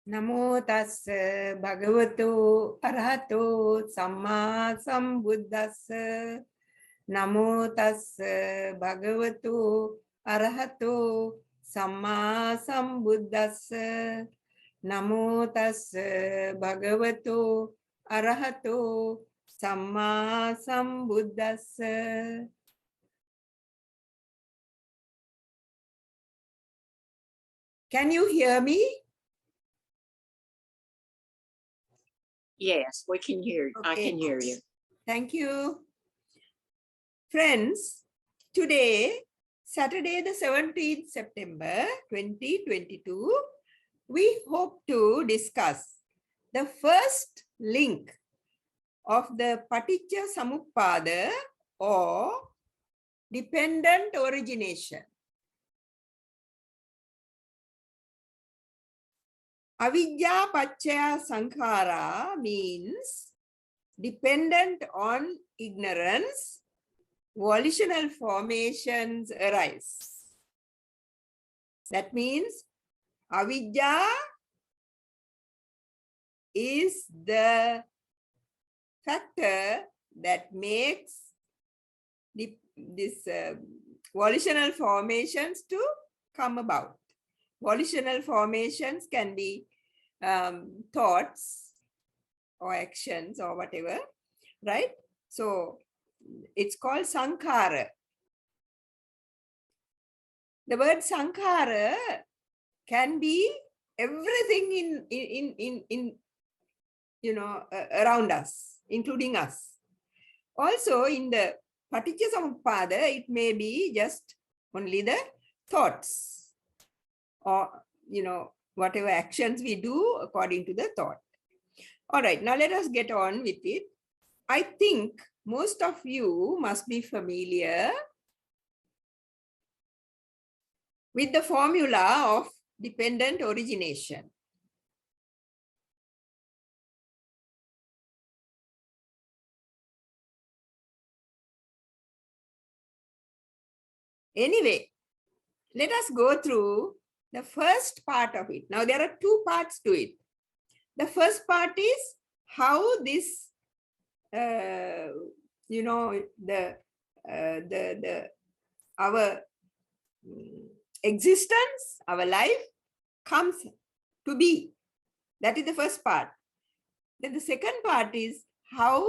Namo tassa bhagavato arahato samma sambuddhassa. Namo tassa bhagavato arahato samma sambuddhassa. Namo tassa bhagavato arahato samma sambuddhassa. Can you hear me? Yes, we can hear you. Okay. I can hear you. Thank you. Friends, today, Saturday the 17th September 2022, we hope to discuss the first link of the paticca samuppada or dependent origination. Avidya paccaya sankhara means dependent on ignorance, volitional formations arise. That means avidya is the factor that makes this volitional formations to come about. Volitional formations can be thoughts or actions or whatever, right? So it's called sankhara. The word sankhara can be everything in you know, around us, including us. Also in the paticca samuppada, it may be just only the thoughts or, you know, whatever actions we do according to the thought. All right, now let us get on with it. I think most of you must be familiar with the formula of dependent origination. Anyway, let us go through the first part of it. Now there are two parts to it. The first part is how this, you know, our existence, our life comes to be. That is the first part. Then the second part is how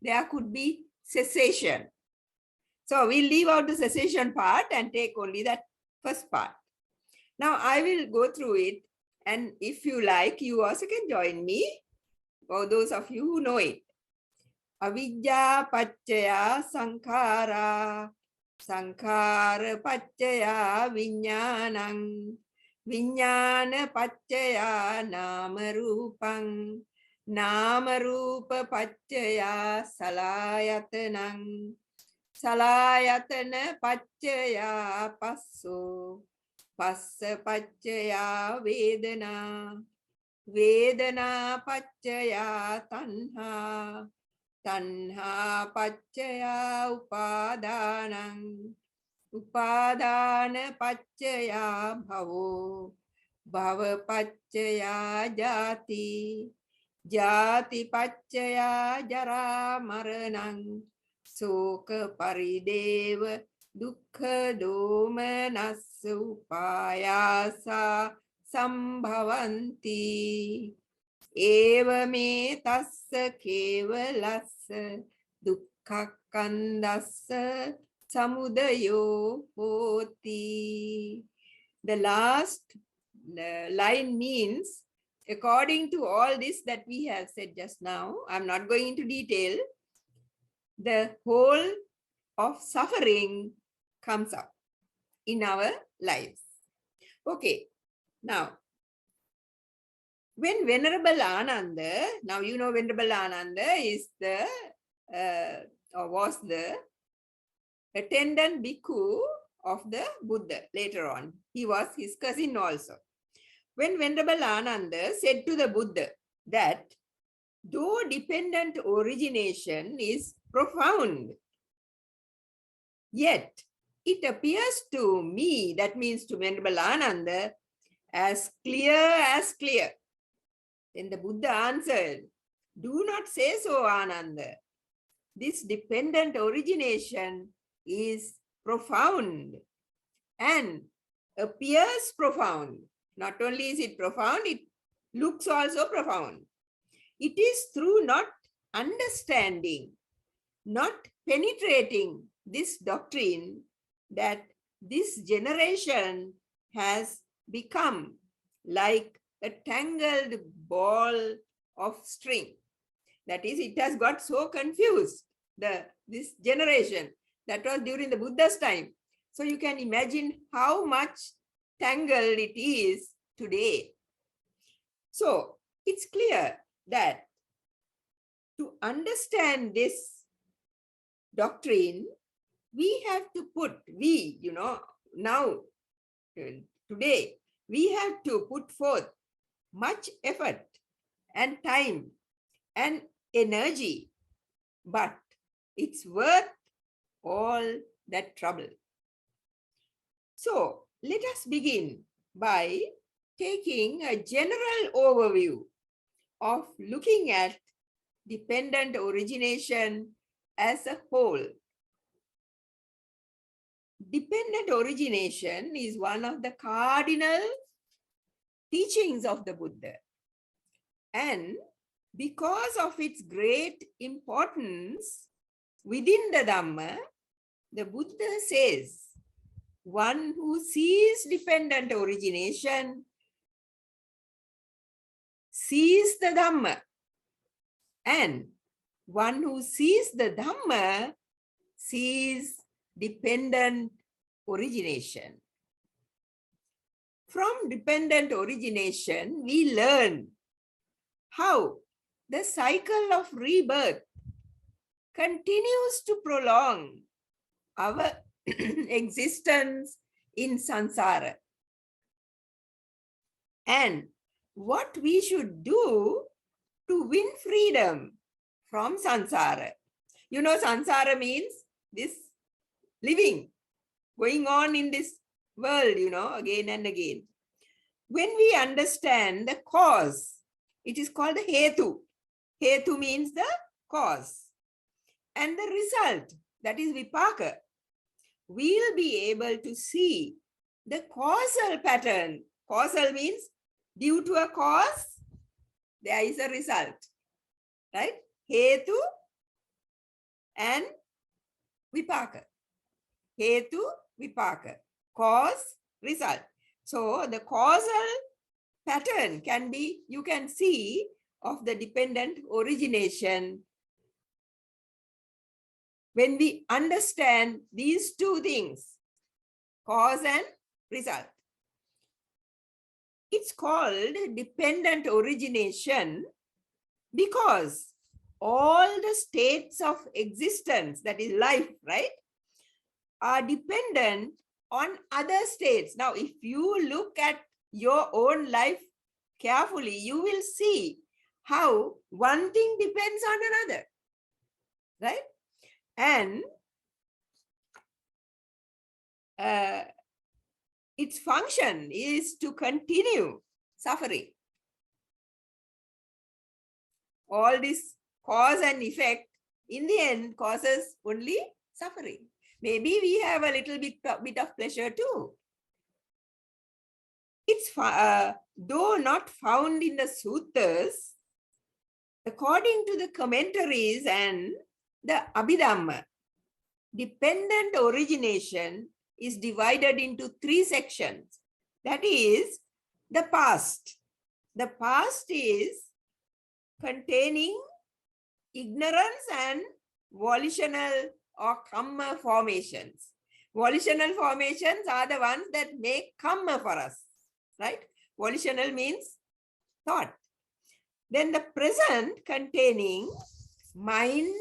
there could be cessation. So we'll leave out the cessation part and take only that first part. Now I will go through it, and if you like, you also can join me, for those of you who know it. Avidya paccaya sankhara, sankhara paccaya viññānaṁ, viññāna paccaya nama rupam, nama rupa paccaya salayatanaṁ, salayatana paccaya passo, passa paccaya vedana, vedana paccaya tanha, tanha paccaya upadānaṁ, upadāna paccaya bhavo, bhava paccaya jati, jati paccaya jara maranaṁ, soka parideva dukkha domanassa upayasa sambhavanti. Evame tassa kevalassa dukkha kandassa samudayo hoti. The last line means, according to all this that we have said just now, I'm not going into detail, the whole of suffering comes up in our lives. Okay, now, when Venerable Ananda, now you know Venerable Ananda is the, or was the attendant bhikkhu of the Buddha later on. He was his cousin also. When Venerable Ananda said to the Buddha that though dependent origination is profound, yet it appears to me, that means to Venerable Ananda, as clear as clear. Then the Buddha answered, do not say so, Ananda. This dependent origination is profound and appears profound. Not only is it profound, it looks also profound. It is through not understanding, not penetrating this doctrine that this generation has become like a tangled ball of string. That is, it has got so confused, this generation. That was during the Buddha's time. So you can imagine how much tangled it is today. So it's clear that to understand this doctrine, we have to put, now, today, we have to put forth much effort and time and energy, but it's worth all that trouble. So let us begin by taking a general overview of looking at dependent origination as a whole. Dependent origination is one of the cardinal teachings of the Buddha. And because of its great importance within the Dhamma, the Buddha says, one who sees dependent origination sees the Dhamma, and one who sees the Dhamma sees dependent origination. From dependent origination, we learn how the cycle of rebirth continues to prolong our existence in samsara, and what we should do to win freedom from samsara. You know, samsara means this living, going on in this world, again and again. When we understand the cause, it is called the hetu. Hetu means the cause. And the result, that is vipaka, we'll be able to see the causal pattern. Causal means due to a cause, there is a result, right? Hetu and vipaka. Hetu, vipaka. Cause, result. So the causal pattern can be, you can see, of the dependent origination when we understand these two things, cause and result. It's called dependent origination because all the states of existence, that is life, right, are dependent on other states. Now, if you look at your own life carefully, you will see how one thing depends on another, right? And its function is to continue suffering. All this cause and effect in the end causes only suffering. Maybe we have a little bit of pleasure too. It's though not found in the suttas, according to the commentaries and the Abhidhamma, dependent origination is divided into 3 sections. That is the past. The past is containing ignorance and volitional or karma formations. Volitional formations are the ones that make karma for us, right? Volitional means thought. Then the present containing mind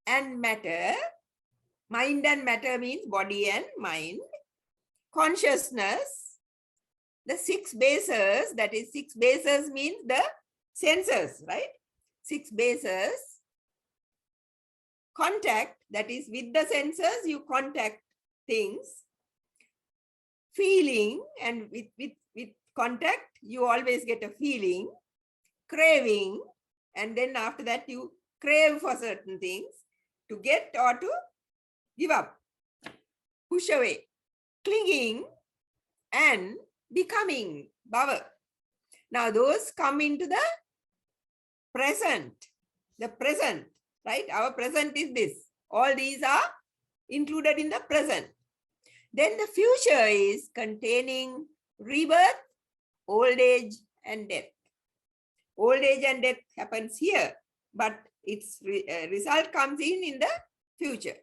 and matter. Mind and matter means body and mind. Consciousness, the 6 bases, that is 6 bases means the senses, right? 6 bases. Contact, that is with the senses, you contact things. Feeling, and with contact, you always get a feeling. craving, and then after that you crave for certain things to get or to give up, push away, clinging and becoming, bhava. Now those come into the present, right? Our present is this. All these are included in the present. Then the future is containing rebirth, old age and death. Old age and death happens here, but its result comes in the future.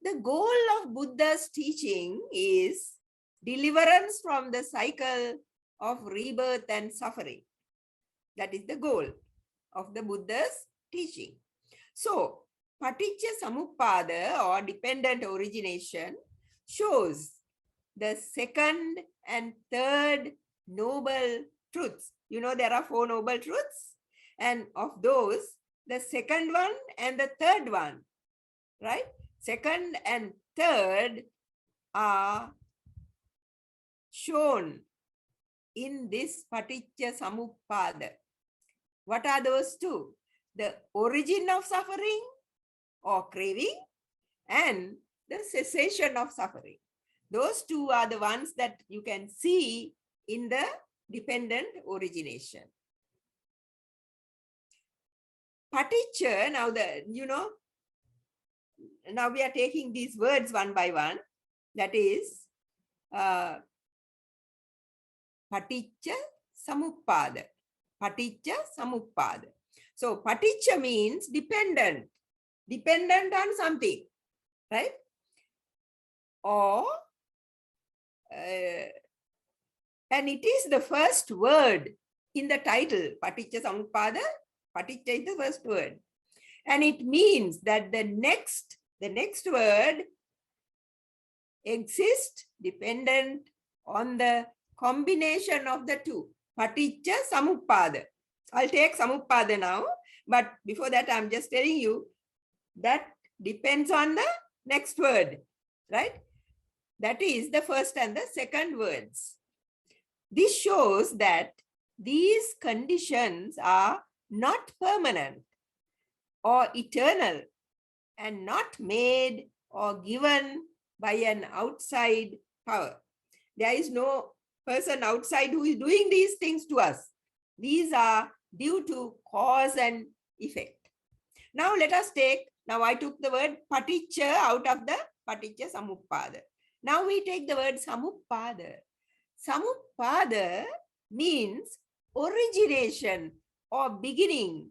The goal of Buddha's teaching is deliverance from the cycle of rebirth and suffering. That is the goal of the Buddha's teaching. So, paticca samuppada or dependent origination shows the second and third noble truths. You know, there are 4 noble truths, and of those, the second one and the third one, right? Second and third are shown in this paticca samuppada. What are those 2? The origin of suffering or craving and the cessation of suffering. Those 2 are the ones that you can see in the dependent origination. Paticca, now now we are taking these words one by one. That is paticca samuppada. Paticca samuppada. So paticca means dependent on something, right? Or and it is the first word in the title, paticca samuppada. Paticca is the first word, and it means that the next word exists dependent on the combination of the 2. Paticca samuppada. I'll take samuppada now, but before that I'm just telling you that depends on the next word, right? That is the first and the second words. This shows that these conditions are not permanent or eternal and not made or given by an outside power. There is no person outside who is doing these things to us. These are due to cause and effect. Now let us take, now I took the word paticca out of the paticca samuppada. Now we take the word samuppada. Samuppada means origination or beginning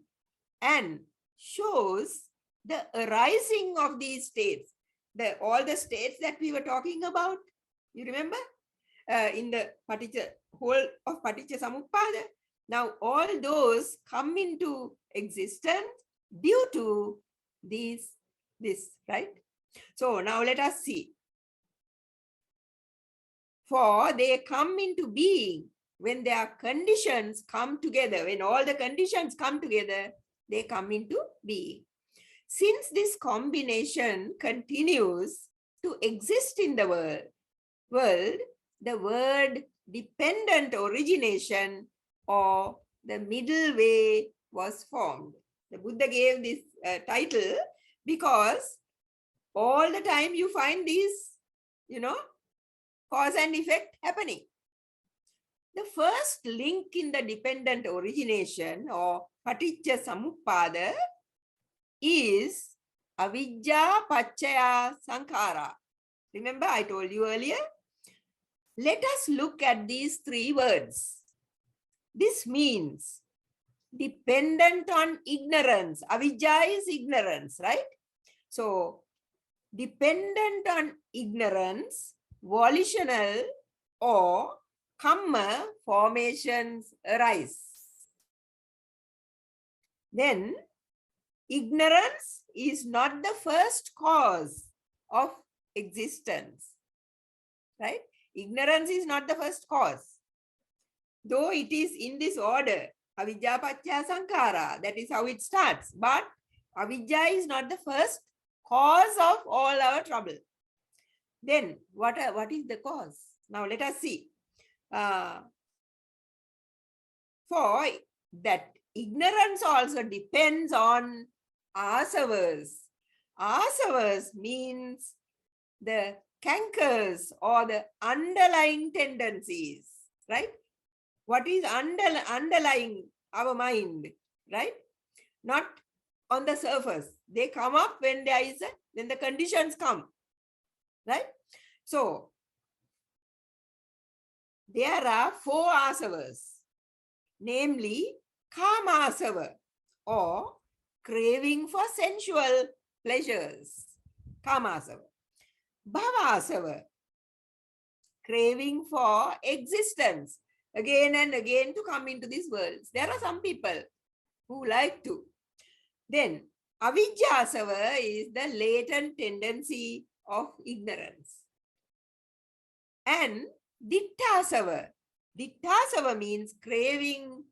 and shows the arising of these states. All the states that we were talking about, you remember? In the whole of paticca samuppada. Now all those come into existence due to this, right? So now let us see. For they come into being when their conditions come together. When all the conditions come together, they come into being. Since this combination continues to exist in the world, the word dependent origination or the middle way was formed. The Buddha gave this title because all the time you find these, cause and effect happening. The first link in the dependent origination or paticca samuppada is avijja paccaya sankhara. Remember I told you earlier? Let us look at these 3 words. This means dependent on ignorance. Avijja is ignorance, right? So dependent on ignorance, volitional or kamma formations arise. Then ignorance is not the first cause of existence, right? Ignorance is not the first cause. Though it is in this order, avijja paccaya sankhara, that is how it starts. But avijja is not the first cause of all our trouble. Then what is the cause? Now let us see. For that ignorance also depends on asavas. Asavas means the cankers or the underlying tendencies, right? What is underlying our mind, right? Not on the surface. They come up when when the conditions come, right? So there are 4 asavas, namely kamasava, or craving for sensual pleasures, kamasava. Bhavasava, craving for existence, again and again to come into these worlds. There are some people who like to. Then avijjasava is the latent tendency of ignorance. And ditthasava. Ditthasava means craving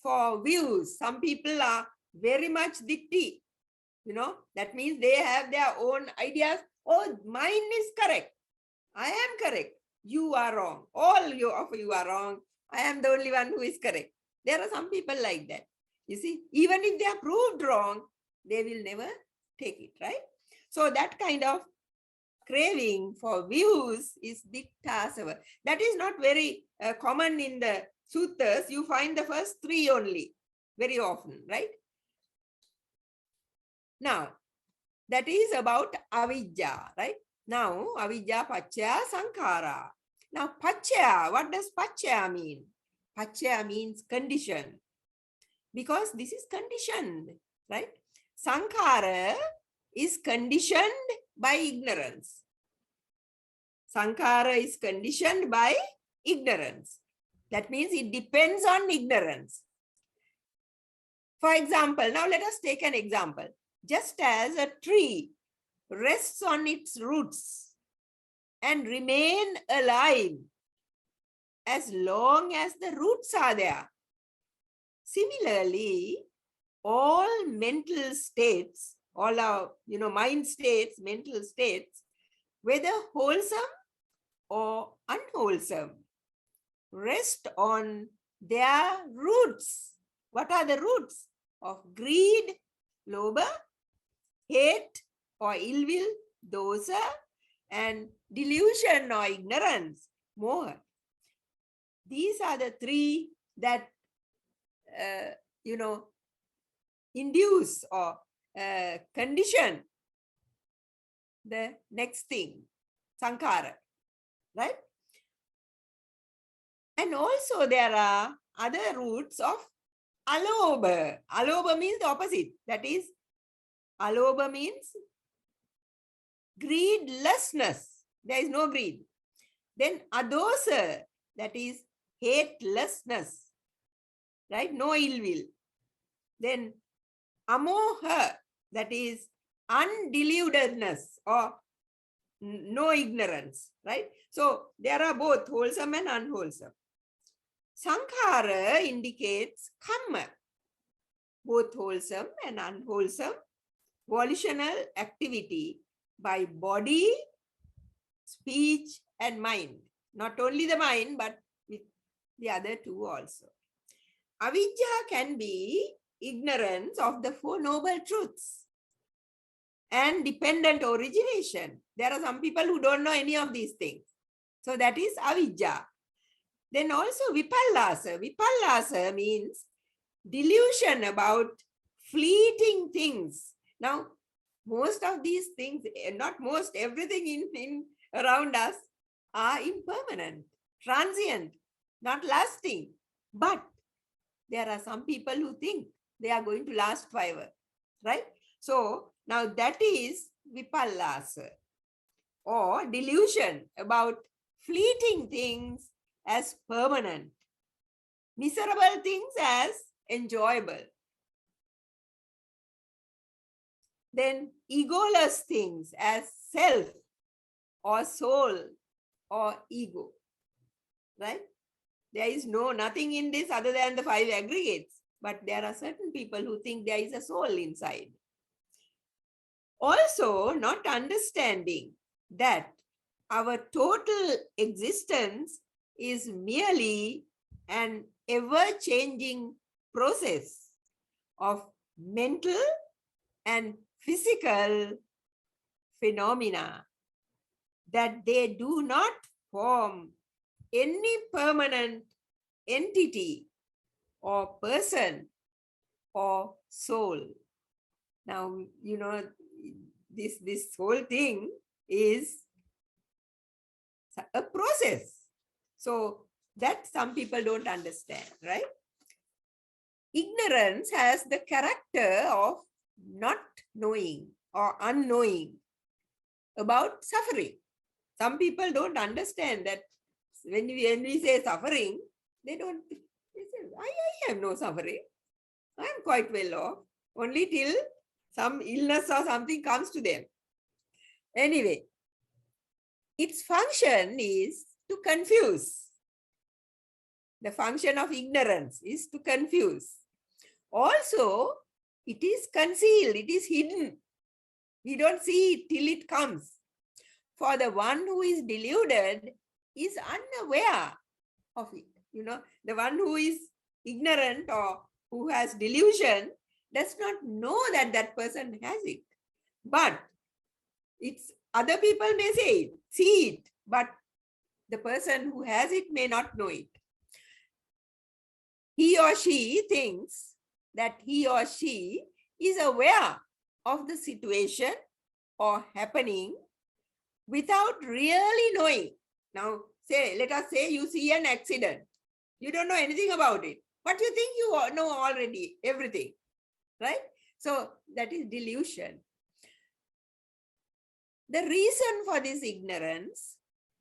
for views. Some people are very much ditti. That means they have their own ideas. Oh, mine is correct. I am correct. You are wrong. All of you are wrong. I am the only one who is correct. There are some people like that. You see, even if they are proved wrong, they will never take it, right? So that kind of craving for views is ditthasava. That is not very common in the suttas. You find the first 3 only very often, right? Now, that is about avijja, right? Now, avijja paccaya sankhara. Now, paccaya, what does paccaya mean? Paccaya means condition. Because this is conditioned, right? Sankhara is conditioned by ignorance. Sankhara is conditioned by ignorance. That means it depends on ignorance. For example, now let us take an example. Just as a tree rests on its roots and remain alive as long as the roots are there. Similarly, all mental states, all our mind states, mental states, whether wholesome or unwholesome, rest on their roots. What are the roots? Of greed, lobha, hate or ill will, dosa, and delusion or ignorance, moha. These are the 3 that induce or condition the next thing, sankhara, right? And also there are other roots of alobha. Alobha means the opposite. That is, alobha means greedlessness. There is no greed. Then adosa, that is hatelessness, right? No ill will. Then amoha, that is undeludedness or no ignorance, right? So there are both wholesome and unwholesome. Sankhara indicates karma, both wholesome and unwholesome volitional activity by body, speech, and mind. Not only the mind, but with the other 2 also. Avijja can be ignorance of the 4 noble truths and dependent origination. There are some people who don't know any of these things. So that is avijja. Then also vipallasa. Vipallasa means delusion about fleeting things. Now, most of these things, not most, everything in around us are impermanent, transient, not lasting. But there are some people who think they are going to last forever, right? So now that is vipallasa, or delusion about fleeting things as permanent, miserable things as enjoyable. Then egoless things as self or soul or ego, right? There is nothing in this other than the 5 aggregates, but there are certain people who think there is a soul inside. Also, not understanding that our total existence is merely an ever-changing process of mental and physical phenomena, that they do not form any permanent entity or person or soul. Now, you know, this whole thing is a process. So that some people don't understand, right? Ignorance has the character of not knowing or unknowing about suffering. Some people don't understand that when we say suffering, they say, I have no suffering. I am quite well off. Only till some illness or something comes to them. Anyway, its function is to confuse. The function of ignorance is to confuse. Also, it is concealed, it is hidden. We don't see it till it comes. For the one who is deluded is unaware of it. You know, the one who is ignorant or who has delusion does not know that that person has it. But it's other people may say it, see it, but the person who has it may not know it. He or she thinks that he or she is aware of the situation or happening without really knowing. Now, let us say you see an accident. You don't know anything about it, but you think you know already everything, right? So that is delusion. The reason for this ignorance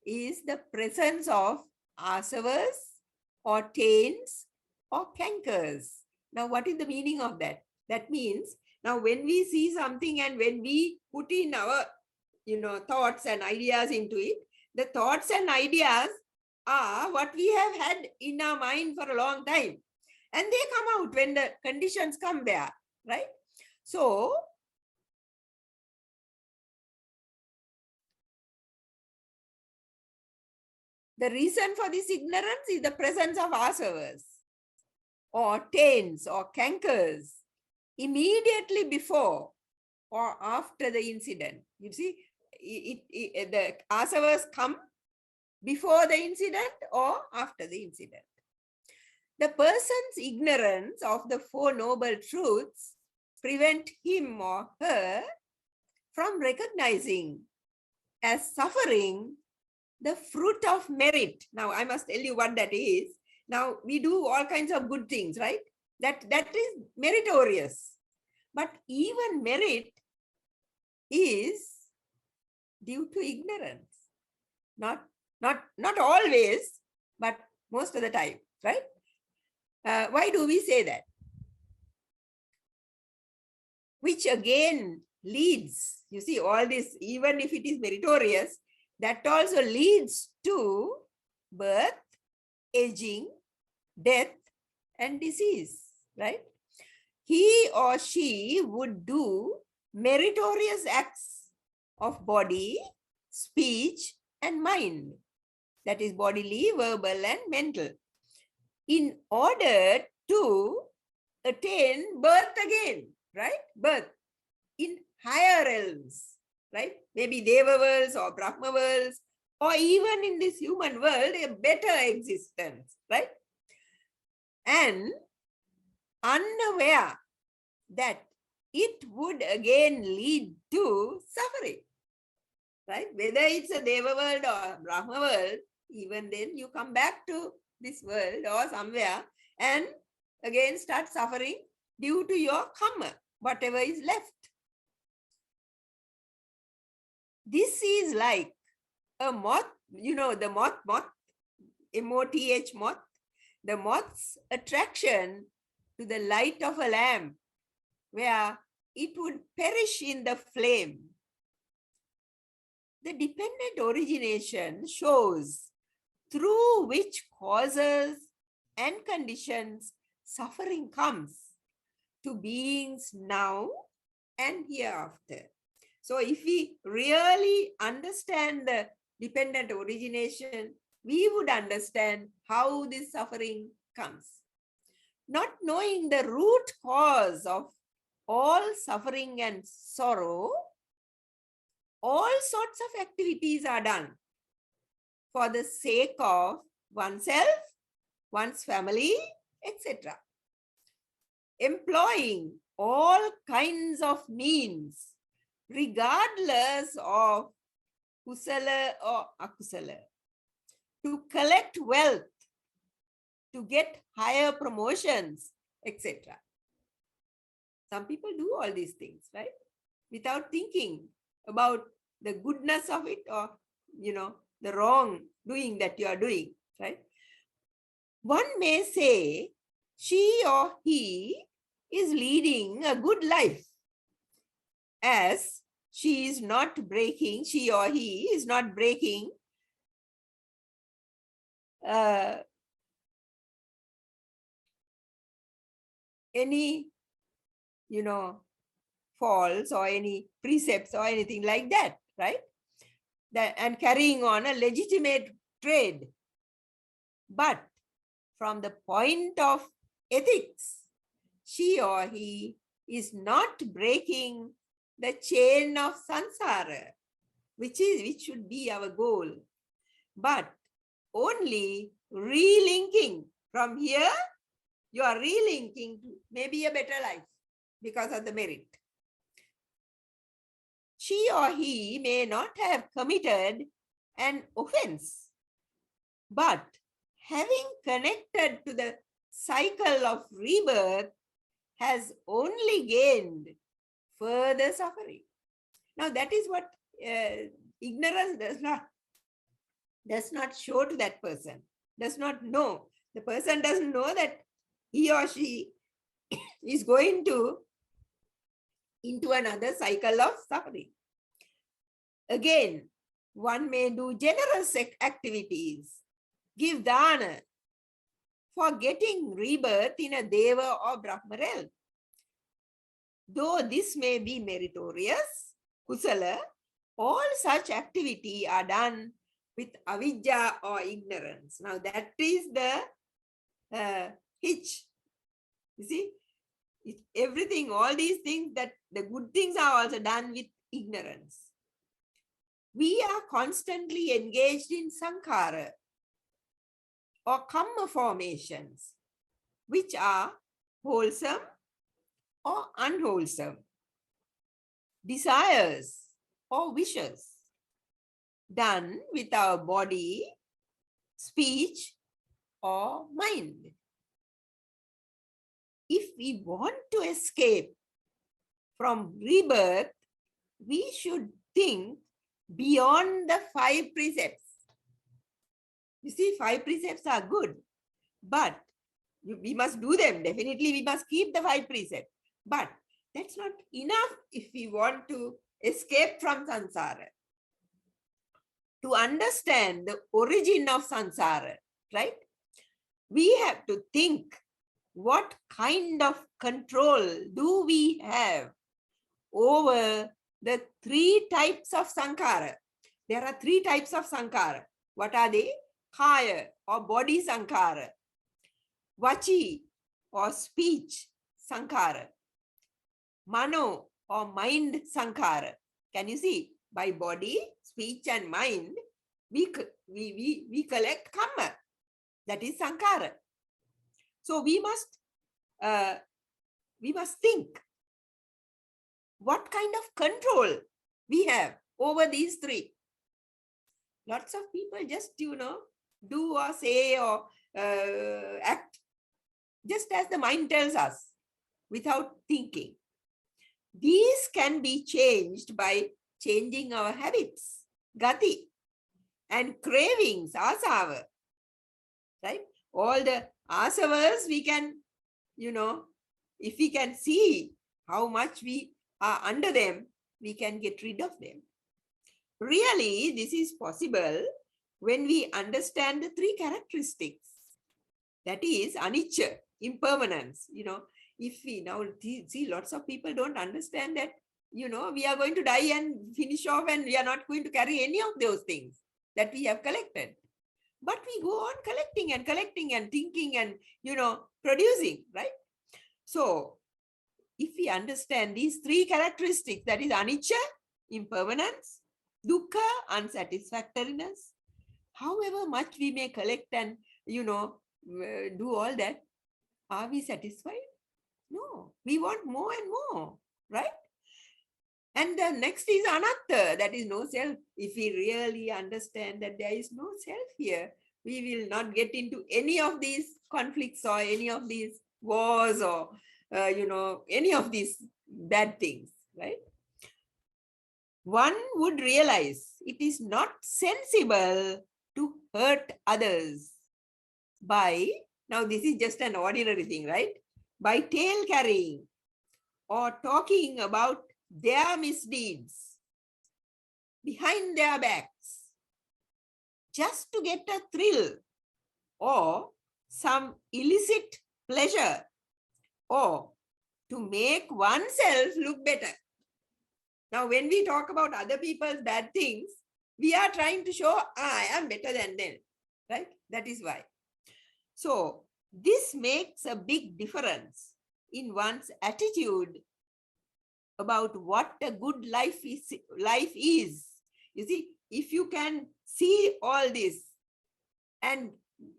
is the presence of asavas or taints or cankers. Now, what is the meaning of that? That means, now when we see something and when we put in our thoughts and ideas into it, the thoughts and ideas are what we have had in our mind for a long time. And they come out when the conditions come there, right? So, the reason for this ignorance is the presence of asavas or taints or cankers immediately before or after the incident. You see, the asavas come before the incident or after the incident. The person's ignorance of the Four Noble Truths prevent him or her from recognizing as suffering the fruit of merit. Now, I must tell you what that is. Now, we do all kinds of good things, right? That is meritorious. But even merit is due to ignorance. Not always, but most of the time, right? Why do we say that? Which again leads, you see, all this, even if it is meritorious, that also leads to birth, aging, death, and disease, right? He or she would do meritorious acts of body, speech, and mind. That is bodily, verbal, and mental. In order to attain birth again, right? Birth in higher realms, right? Maybe Deva worlds or Brahma worlds, or even in this human world, a better existence, right? And unaware that it would again lead to suffering, right? Whether it's a Deva world or Brahma world, even then you come back to this world or somewhere and again start suffering due to your karma, whatever is left. This is like a moth, the moth, M-O-T-H, moth, the moth's attraction to the light of a lamp, where it would perish in the flame. The dependent origination shows through which causes and conditions suffering comes to beings now and hereafter. So if we really understand the dependent origination, we would understand how this suffering comes. not knowing the root cause of all suffering and sorrow, all sorts of activities are done for the sake of oneself, one's family, etc. Employing all kinds of means, regardless of kusala or akusala, to collect wealth, to get higher promotions, etc. Some people do all these things, right? Without thinking about the goodness of it or, the wrong doing that you are doing, right? One may say she or he is leading a good life as she or he is not breaking any, faults or any precepts or anything like that, right? And carrying on a legitimate trade. But from the point of ethics, she or he is not breaking the chain of samsara, which should be our goal, but only relinking. From here, you are relinking to maybe a better life because of the merit. She or he may not have committed an offense, but having connected to the cycle of rebirth has only gained further suffering. Now that is what ignorance does not show to that person, does not know. The person doesn't know that he or she is going into another cycle of suffering. Again, one may do generous activities, give dana for getting rebirth in a deva or brahma realm. Though this may be meritorious, kusala, all such activity are done with avidya or ignorance. Now that is the hitch. You see, everything, all these things, that the good things are also done with ignorance. We are constantly engaged in sankhara or karma formations, which are wholesome or unwholesome, desires or wishes, done with our body, speech, or mind. If we want to escape from rebirth, we should think beyond the 5 precepts. You see, 5 precepts are good, but we must do them. Definitely, we must keep the 5 precepts. But that's not enough if we want to escape from samsara. To understand the origin of samsara, right? We have to think, what kind of control do we have over the 3 types of sankhara? There are 3 types of sankhara. What are they? Kaya or body sankhara, vachi or speech sankhara, mano or mind sankhara. Can you see? By body, speech and mind, we collect karma. That is sankhara. So we must think what kind of control we have over these 3. Lots of people just, do or say or act just as the mind tells us without thinking. These can be changed by changing our habits, gati, and cravings, asava, right? All the asavas we can, if we can see how much we are under them, we can get rid of them. Really, this is possible when we understand the 3 characteristics. That is anicca, impermanence. If we now see, lots of people don't understand that, we are going to die and finish off, and we are not going to carry any of those things that we have collected. But we go on collecting and thinking and, producing, right? So if we understand these three characteristics, that is anicca, impermanence, dukkha, unsatisfactoriness, however much we may collect and, do all that, are we satisfied? No, we want more and more, right? And the next is anatta, that is no self. If we really understand that there is no self here, we will not get into any of these conflicts or any of these wars or, any of these bad things, right? One would realize it is not sensible to hurt others by, now this is just an ordinary thing, right? By tale carrying or talking about their misdeeds behind their backs just to get a thrill or some illicit pleasure or to make oneself look better. Now, when we talk about other people's bad things, we are trying to show, I am better than them, right? That is why. So this makes a big difference in one's attitude about what a good life is. You see, if you can see all this and,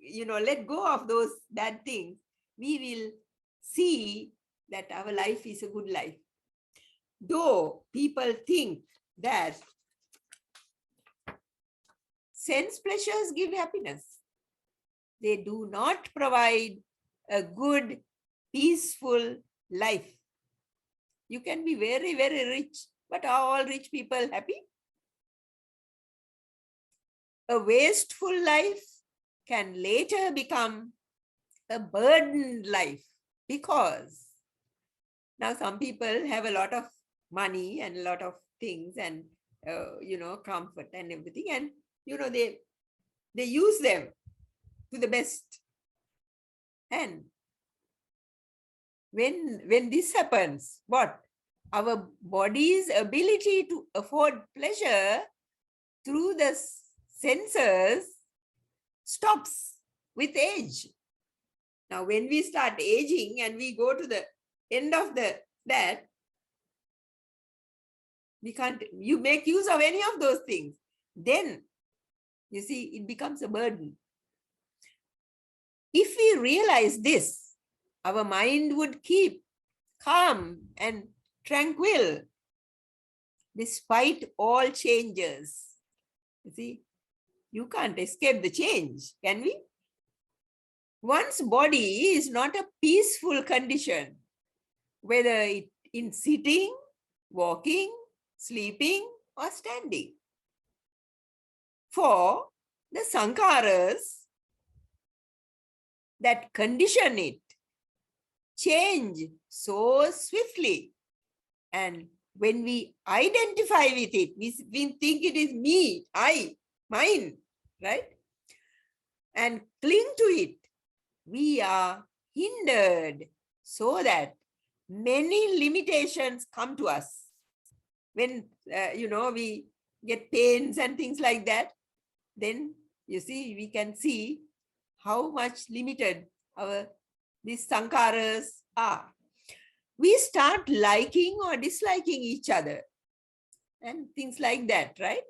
let go of those bad things, we will see that our life is a good life. Though people think that sense pleasures give happiness, they do not provide a good, peaceful life. You can be very, very rich, but are all rich people happy? A wasteful life can later become a burdened life, because now some people have a lot of money and a lot of things and, comfort and everything, and, they use them to the best. And when this happens, what? Our body's ability to afford pleasure through the senses stops with age. Now, when we start aging and we go to the end of that, we can't, you make use of any of those things. Then, you see, it becomes a burden. If we realize this, our mind would keep calm and tranquil despite all changes. You see, you can't escape the change, can we? One's body is not a peaceful condition, whether in sitting, walking, sleeping, or standing. For the sankharas that condition it change so swiftly. And when we identify with it, we think it is me, I, mine, right? And cling to it, we are hindered so that many limitations come to us. When, we get pains and things like that, then you see, we can see how much limited these sankharas are. We start liking or disliking each other and things like that, right?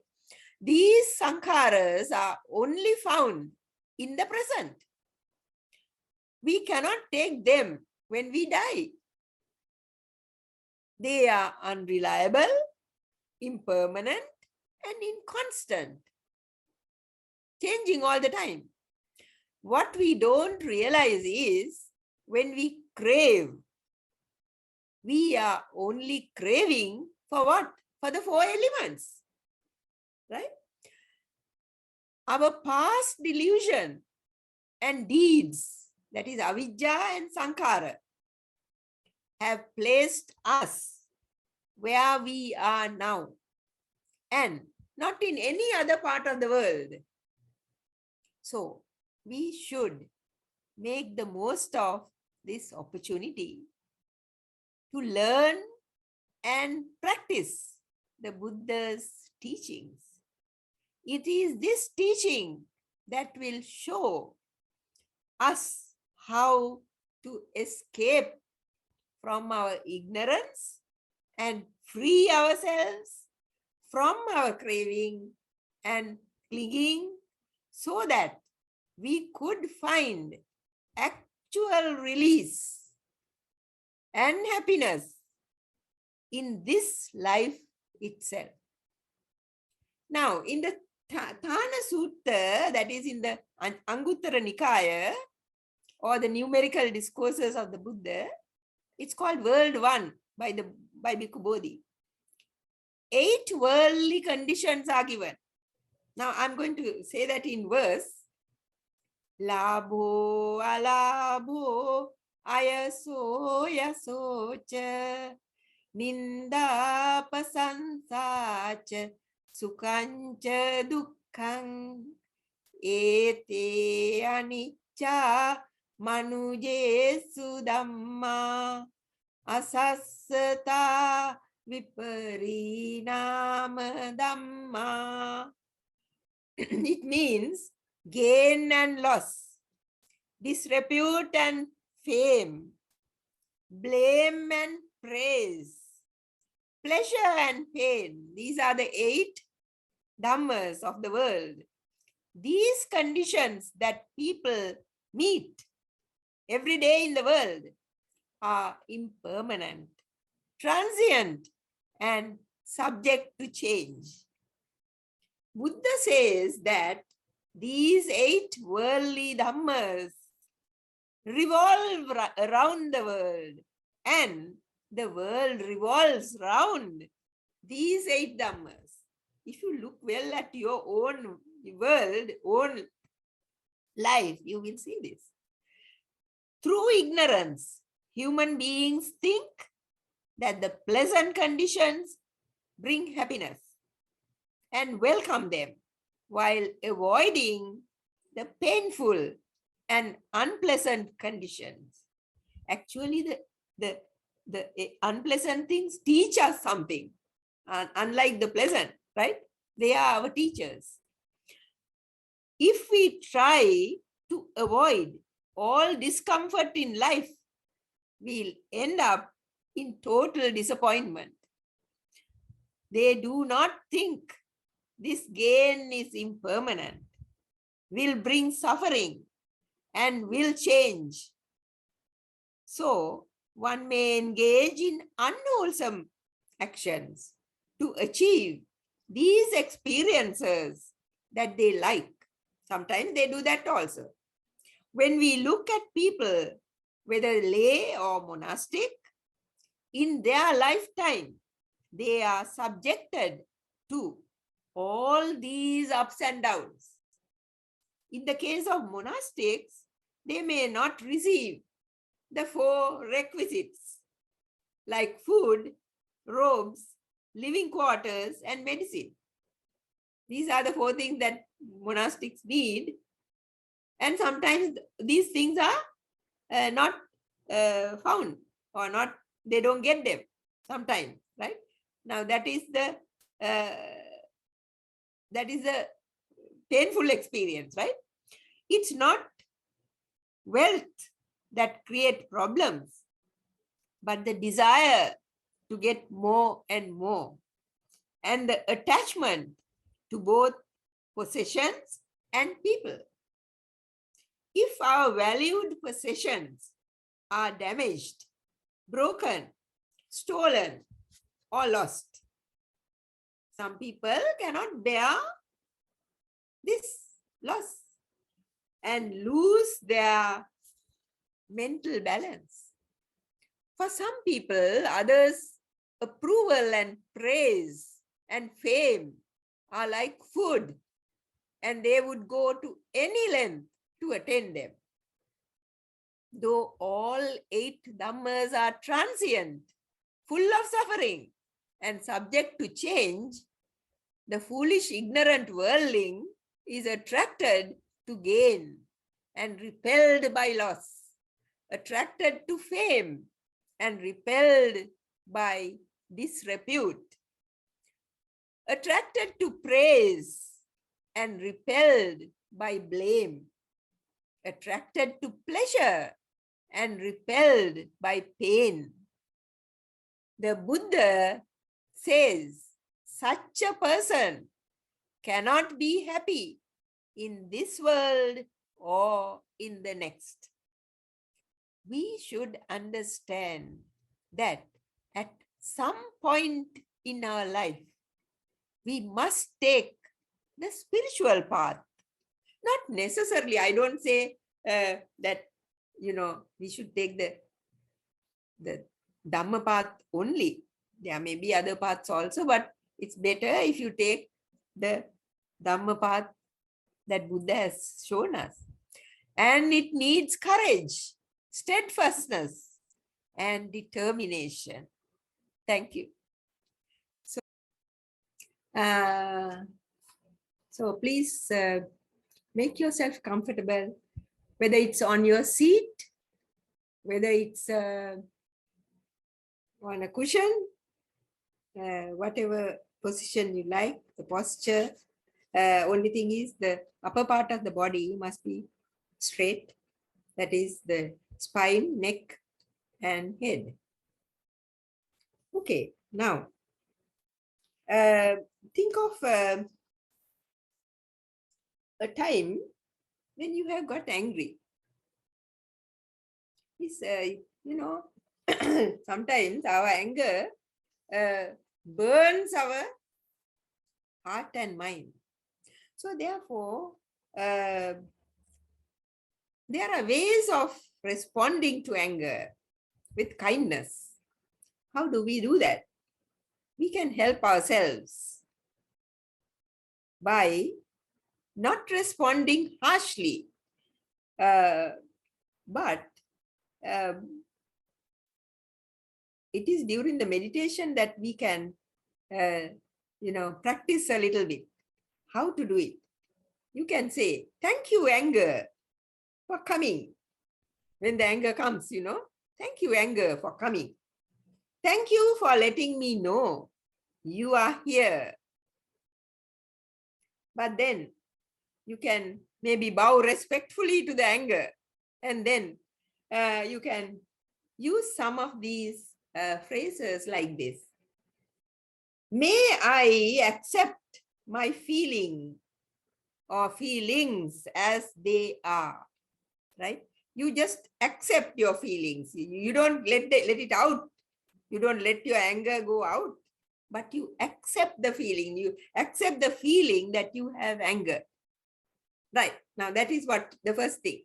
These sankharas are only found in the present. We cannot take them when we die. They are unreliable, impermanent, and inconstant, changing all the time. What we don't realize is when we crave, we are only craving for what? For the four elements, right? Our past delusion and deeds, that is avidya and sankhara, have placed us where we are now and not in any other part of the world. So we should make the most of this opportunity to learn and practice the Buddha's teachings. It is this teaching that will show us how to escape from our ignorance and free ourselves from our craving and clinging, so that we could find actual release and happiness in this life itself. Now, in the Thana Sutta, that is in the Anguttara Nikaya, or the numerical discourses of the Buddha, it's called World One by Bhikkhu Bodhi. 8 worldly conditions are given. Now, I'm going to say that in verse. Labho, alabho, ayaso, yasocha, ninda, pasansacha, sukhancha, dukkhang, ete, anicca, manujesu dhamma, asassata, viparinama dhamma. It means gain and loss, disrepute and fame, blame and praise, pleasure and pain. These are the 8 dhammas of the world. These conditions that people meet every day in the world are impermanent, transient, and subject to change. Buddha says that these 8 worldly dhammas revolve around the world, and the world revolves around these 8 dhammas. If you look well at your own world, own life, you will see this. Through ignorance, human beings think that the pleasant conditions bring happiness and welcome them, while avoiding the painful and unpleasant conditions. Actually, the unpleasant things teach us something, unlike the pleasant, right? They are our teachers. If we try to avoid all discomfort in life, we'll end up in total disappointment. They do not think this gain is impermanent, will bring suffering, and will change. So, one may engage in unwholesome actions to achieve these experiences that they like. Sometimes they do that also. When we look at people, whether lay or monastic, in their lifetime, they are subjected to all these ups and downs. In the case of monastics, they may not receive the 4 requisites like food, robes, living quarters, and medicine. These are the 4 things that monastics need. And sometimes these things are not found, or not, they don't get them sometimes, right? Now that is the painful experience, right? It's not wealth that create problems, but the desire to get more and more, and the attachment to both possessions and people. If our valued possessions are damaged, broken, stolen, or lost, some people cannot bear this loss and lose their mental balance. For some people, others' approval and praise and fame are like food, and they would go to any length to attain them. Though all 8 dhammas are transient, full of suffering, and subject to change, the foolish, ignorant worldling is attracted to gain and repelled by loss, attracted to fame and repelled by disrepute, attracted to praise and repelled by blame, attracted to pleasure, and repelled by pain. The Buddha says such a person cannot be happy in this world or in the next. We should understand that at some point in our life, we must take the spiritual path. Not necessarily, I don't say that, we should take the Dhamma path only. There may be other paths also, but it's better if you take the Dhamma path that Buddha has shown us. And it needs courage, steadfastness, and determination. Thank you. So please make yourself comfortable, whether it's on your seat, whether it's on a cushion, whatever position you like, the posture. Only thing is the upper part of the body must be straight. That is the spine, neck, and head. Okay, now think of a time when you have got angry. It's, sometimes our anger burns our heart and mind. So therefore, there are ways of responding to anger with kindness. How do we do that? We can help ourselves by not responding harshly, but it is during the meditation that we can, practice a little bit. How to do it? You can say, thank you, anger, for coming. When the anger comes, thank you, anger, for coming. Thank you for letting me know you are here. But then you can maybe bow respectfully to the anger, and then you can use some of these phrases like this. May I accept my feeling or feelings as they are, right? You just accept your feelings. You don't let it out. You don't let your anger go out, but you accept the feeling. You accept the feeling that you have anger. Right. Now that is what the first thing.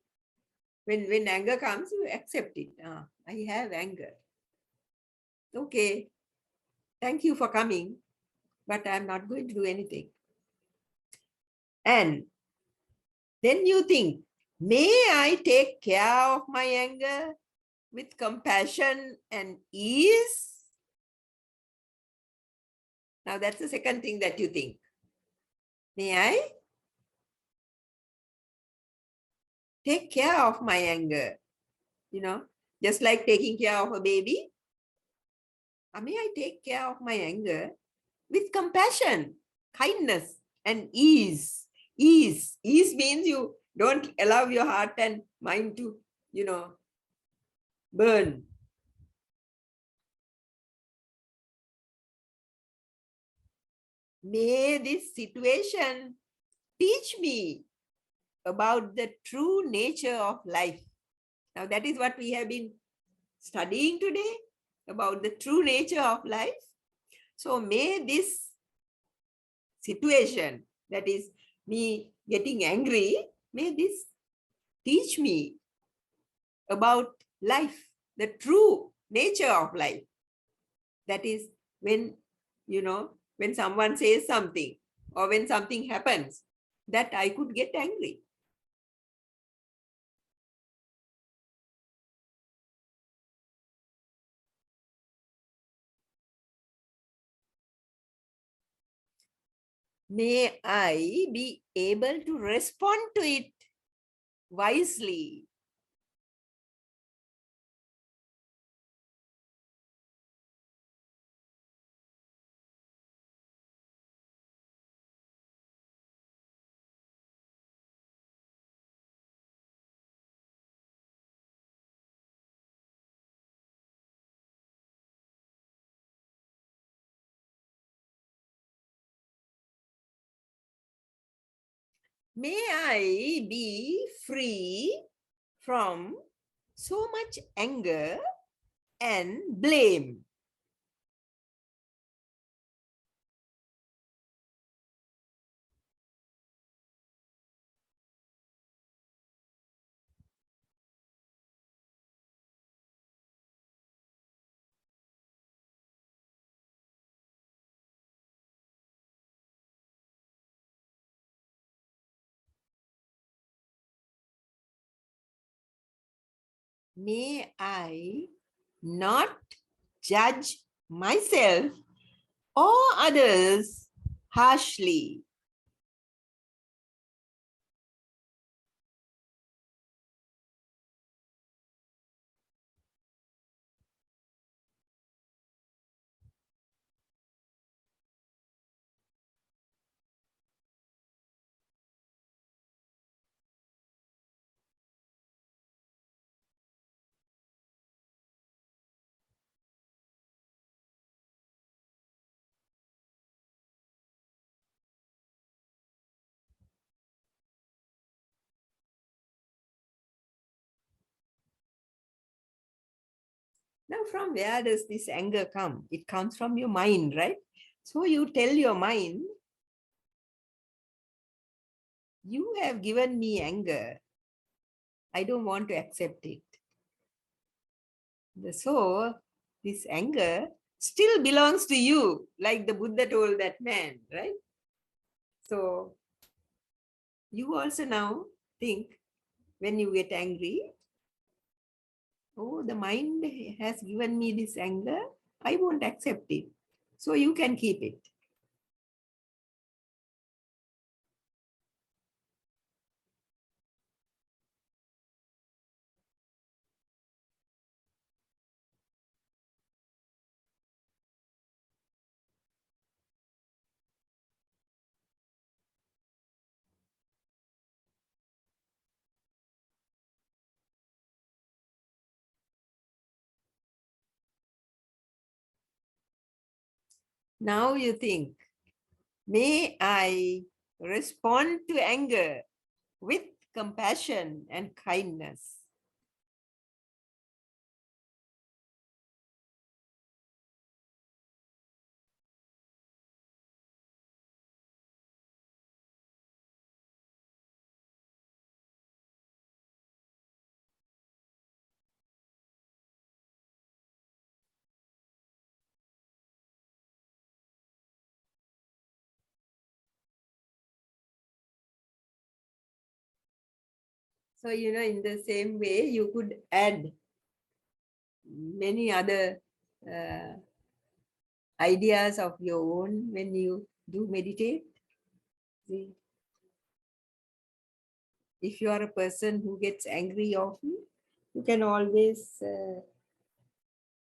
When anger comes, you accept it. I have anger. Okay. Thank you for coming, but I'm not going to do anything. And then you think, may I take care of my anger with compassion and ease? Now that's the second thing that you think. May I take care of my anger? Just like taking care of a baby. May I take care of my anger with compassion, kindness, and ease. Ease means you don't allow your heart and mind to, burn. May this situation teach me about the true nature of life. Now that is what we have been studying today, about the true nature of life. So may this situation, that is me getting angry, may this teach me about life, the true nature of life. That is when, when someone says something or when something happens, that I could get angry. May I be able to respond to it wisely. May I be free from so much anger and blame. May I not judge myself or others harshly. Now, from where does this anger come? It comes from your mind, right? So you tell your mind, you have given me anger. I don't want to accept it. So this anger still belongs to you, like the Buddha told that man, right? So you also now think when you get angry, oh, the mind has given me this anger. I won't accept it. So you can keep it. Now you think, may I respond to anger with compassion and kindness. So, in the same way, you could add many other uh, ideas of your own when you do meditate. See, if you are a person who gets angry often, you can always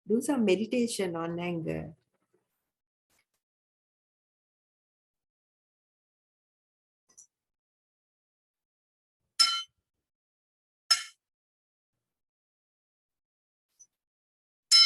do some meditation on anger.